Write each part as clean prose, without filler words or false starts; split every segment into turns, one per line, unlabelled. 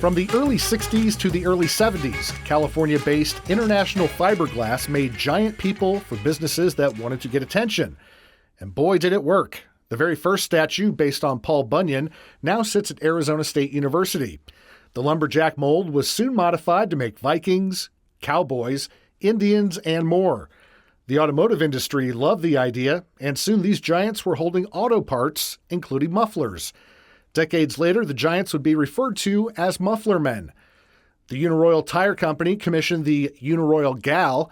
From the early 60s to the early 70s, California-based International Fiberglass made giant people for businesses that wanted to get attention. And boy, did it work. The very first statue, based on Paul Bunyan, now sits at Arizona State University. The lumberjack mold was soon modified to make Vikings, cowboys, Indians, and more. The automotive industry loved the idea, and soon these giants were holding auto parts, including mufflers. Decades later, the giants would be referred to as Muffler Men. The Uniroyal Tire Company commissioned the Uniroyal Gal,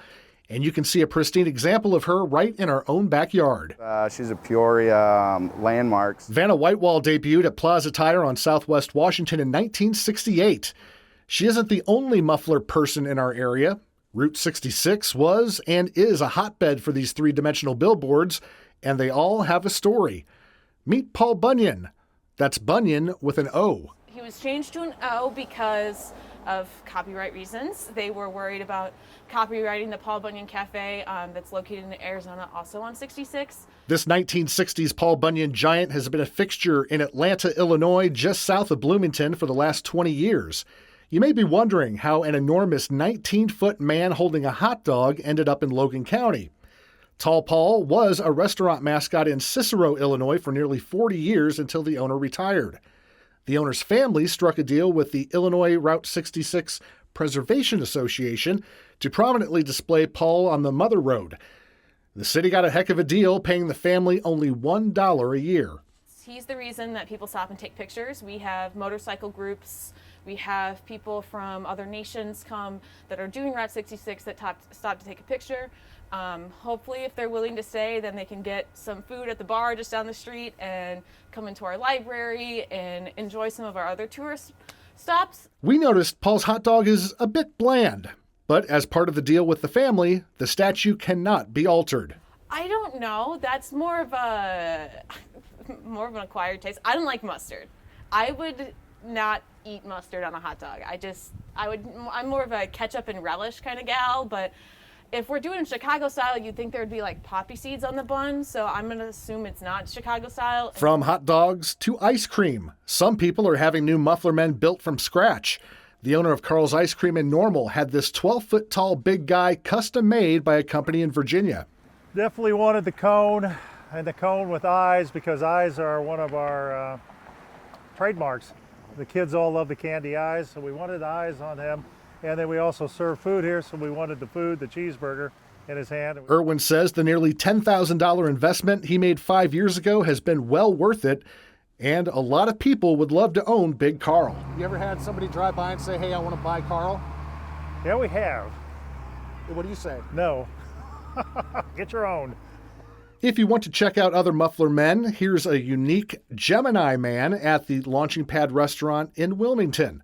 and you can see a pristine example of her right in our own backyard.
She's a Peoria landmark.
Vanna Whitewall debuted at Plaza Tire on Southwest Washington in 1968. She isn't the only muffler person in our area. Route 66 was and is a hotbed for these three-dimensional billboards, and they all have a story. Meet Paul Bunyan. That's Bunyan with an O.
He was changed to an O because of copyright reasons. They were worried about copyrighting the Paul Bunyan Cafe that's located in Arizona, also on 66.
This 1960s Paul Bunyan giant has been a fixture in Atlanta, Illinois, just south of Bloomington for the last 20 years. You may be wondering how an enormous 19-foot man holding a hot dog ended up in Logan County. Tall Paul was a restaurant mascot in Cicero, Illinois for nearly 40 years until the owner retired. The owner's family struck a deal with the Illinois Route 66 Preservation Association to prominently display Paul on the Mother Road. The city got a heck of a deal, paying the family only $1 a year.
He's the reason that people stop and take pictures. We have motorcycle groups. We have people from other nations come that are doing Route 66 that stop to take a picture. Hopefully, if they're willing to stay, then they can get some food at the bar just down the street and come into our library and enjoy some of our other tourist stops.
We noticed Paul's hot dog is a bit bland, but as part of the deal with the family, the statue cannot be altered.
I don't know. That's more of an acquired taste. I don't like mustard. I would not eat mustard on a hot dog. I'm more of a ketchup and relish kind of gal, but if we're doing Chicago style, you'd think there'd be like poppy seeds on the bun, so I'm going to assume it's not Chicago style.
From hot dogs to ice cream, some people are having new Muffler Men built from scratch. The owner of Carl's Ice Cream in Normal had this 12-foot tall big guy custom made by a company in Virginia.
Definitely wanted the cone, and the cone with eyes, because eyes are one of our trademarks. The kids all love the candy eyes, so we wanted eyes on him. And then we also serve food here, so we wanted the food, the cheeseburger, in his hand.
Irwin says the nearly $10,000 investment he made 5 years ago has been well worth it, and a lot of people would love to own Big Carl. You ever had somebody drive by and say, hey, I want to buy Carl?
Yeah, we have.
What do you say?
No. Get your own.
If you want to check out other Muffler Men, here's a unique Gemini Man at the Launching Pad restaurant in Wilmington.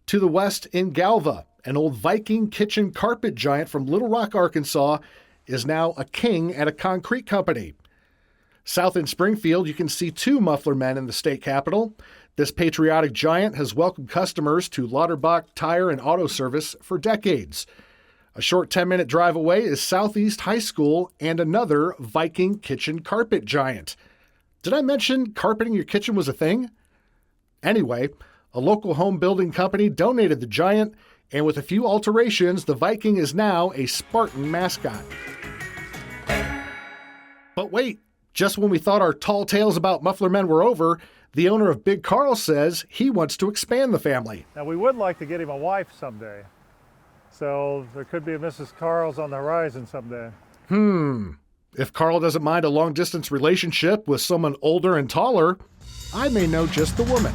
To the west in Galva, an old Viking kitchen carpet giant from Little Rock, Arkansas, is now a king at a concrete company. South in Springfield, you can see two Muffler Men in the state capitol. This patriotic giant has welcomed customers to Lauterbach Tire and Auto Service for decades. A short 10-minute drive away is Southeast High School and another Viking kitchen carpet giant. Did I mention carpeting your kitchen was a thing? Anyway, a local home building company donated the giant, and with a few alterations, the Viking is now a Spartan mascot. But wait, just when we thought our tall tales about Muffler Men were over, the owner of Big Carl says he wants to expand the family.
Now, we would like to get him a wife someday. So there could be a Mrs. Carl's on the horizon someday.
If Carl doesn't mind a long-distance relationship with someone older and taller, I may know just the woman.